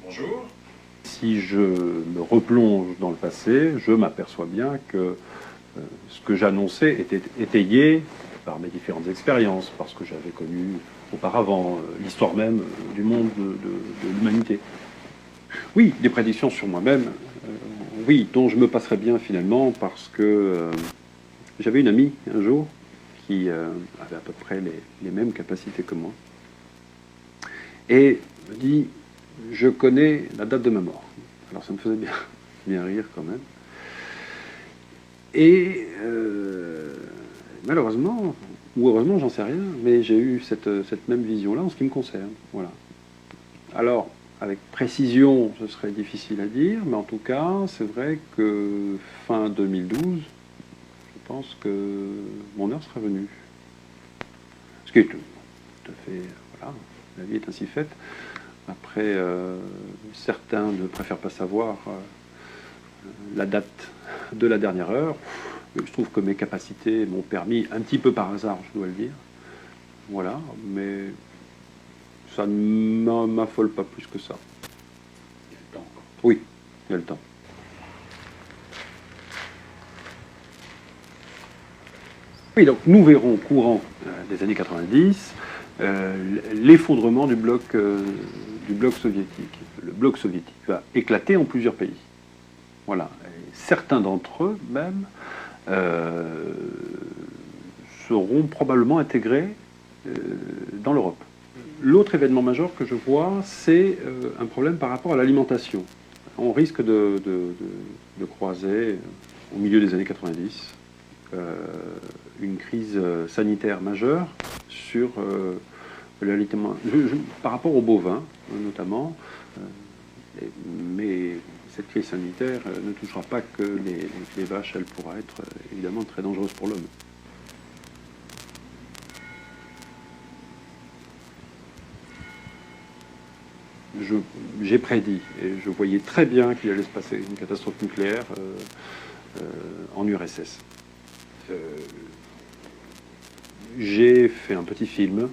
Bonjour. Si je me replonge dans le passé, je m'aperçois bien que ce que j'annonçais était étayé par mes différentes expériences, parce que j'avais connu auparavant l'histoire même du monde de l'humanité. Oui, des prédictions sur moi-même, oui, dont je me passerais bien finalement, parce que j'avais une amie un jour qui avait à peu près les mêmes capacités que moi, et me dit: je connais la date de ma mort. Alors ça me faisait bien rire quand même. Et malheureusement, ou heureusement, j'en sais rien, mais j'ai eu cette même vision-là en ce qui me concerne. Voilà. Alors, avec précision, ce serait difficile à dire, mais en tout cas, c'est vrai que fin 2012, je pense que mon heure sera venue. Ce qui est tout à fait... Voilà, la vie est ainsi faite. Après, certains ne préfèrent pas savoir la date de la dernière heure. Je trouve que mes capacités m'ont permis, un petit peu par hasard, je dois le dire. Voilà, mais ça ne m'affole pas plus que ça. Il y a le temps encore. Oui, il y a le temps. Oui, donc nous verrons au courant des années 90 l'effondrement du bloc soviétique. Le bloc soviétique va éclater en plusieurs pays. Voilà. Et certains d'entre eux, même, seront probablement intégrés dans l'Europe. L'autre événement majeur que je vois, c'est un problème par rapport à l'alimentation. On risque de croiser, au milieu des années 90, une crise sanitaire majeure sur l'alimentation, par rapport aux bovins, notamment. Mais cette crise sanitaire ne touchera pas que les vaches, elle pourra être évidemment très dangereuse pour l'homme. J'ai prédit, et je voyais très bien qu'il allait se passer une catastrophe nucléaire en URSS. J'ai fait un petit film,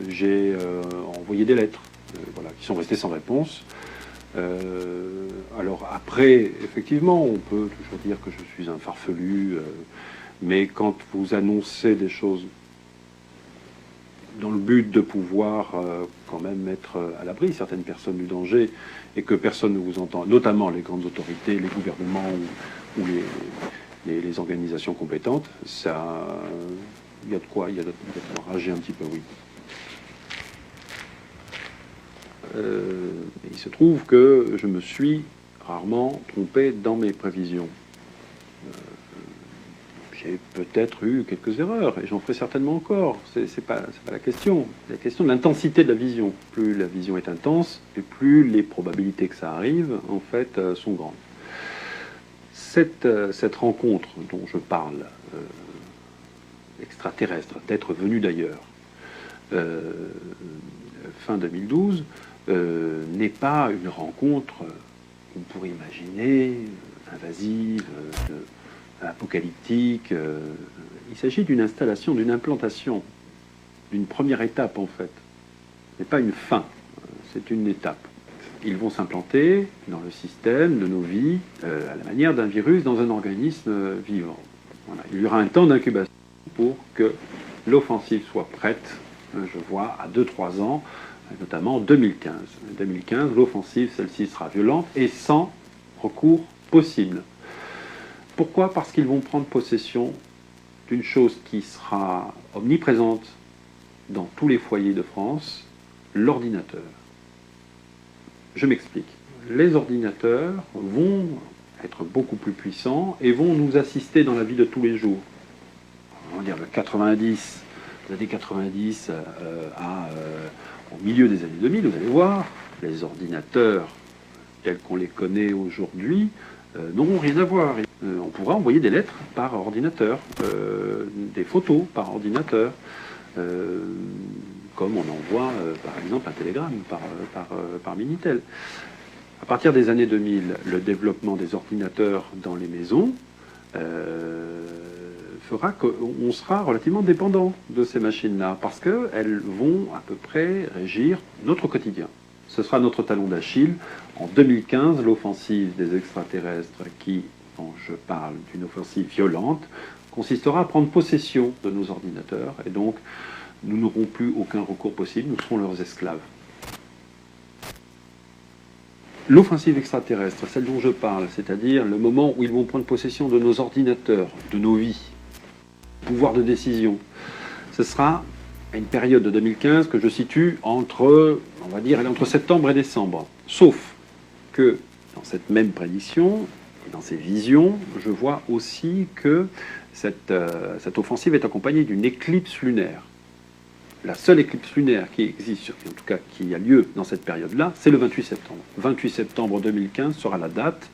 j'ai envoyé des lettres, voilà, qui sont restées sans réponse. Alors après, effectivement, on peut toujours dire que je suis un farfelu, mais quand vous annoncez des choses dans le but de pouvoir quand même mettre à l'abri certaines personnes du danger et que personne ne vous entend, notamment les grandes autorités, les gouvernements ou les organisations compétentes, ça, il y a de quoi rager un petit peu, oui. Il se trouve que je me suis rarement trompé dans mes prévisions. J'ai peut-être eu quelques erreurs, et j'en ferai certainement encore. C'est pas la question. C'est la question de l'intensité de la vision. Plus la vision est intense, et plus les probabilités que ça arrive, en fait, sont grandes. Cette rencontre dont je parle, extraterrestre, d'être venu d'ailleurs, fin 2012, n'est pas une rencontre qu'on pourrait imaginer, invasive, apocalyptique. Il s'agit d'une installation, d'une implantation, d'une première étape en fait. Ce n'est pas une fin, c'est une étape. Ils vont s'implanter dans le système de nos vies à la manière d'un virus dans un organisme vivant. Voilà. Il y aura un temps d'incubation pour que l'offensive soit prête, je vois, à 2-3 ans, notamment en 2015. En 2015, l'offensive, celle-ci sera violente et sans recours possible. Pourquoi? Parce qu'ils vont prendre possession d'une chose qui sera omniprésente dans tous les foyers de France, l'ordinateur. Je m'explique. Les ordinateurs vont être beaucoup plus puissants et vont nous assister dans la vie de tous les jours. On va dire les années 90 au milieu des années 2000, vous allez voir, les ordinateurs tels qu'on les connaît aujourd'hui n'auront rien à voir. On pourra envoyer des lettres par ordinateur, des photos par ordinateur, comme on envoie par exemple un télégramme par Minitel. À partir des années 2000, le développement des ordinateurs dans les maisons fera qu'on sera relativement dépendant de ces machines-là, parce qu'elles vont à peu près régir notre quotidien. Ce sera notre talon d'Achille. En 2015, l'offensive des extraterrestres, dont je parle d'une offensive violente, consistera à prendre possession de nos ordinateurs, et donc nous n'aurons plus aucun recours possible, nous serons leurs esclaves. L'offensive extraterrestre, celle dont je parle, c'est-à-dire le moment où ils vont prendre possession de nos ordinateurs, de nos vies, pouvoir de décision, ce sera à une période de 2015 que je situe entre, on va dire, entre septembre et décembre. Sauf que dans cette même prédiction, et dans ces visions, je vois aussi que cette offensive est accompagnée d'une éclipse lunaire. La seule éclipse lunaire qui existe, en tout cas qui a lieu dans cette période-là, c'est le 28 septembre. 28 septembre 2015 sera la date,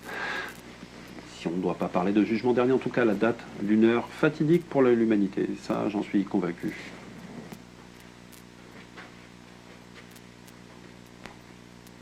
si on ne doit pas parler de jugement dernier, en tout cas la date d'une heure fatidique pour l'humanité. Ça, j'en suis convaincu.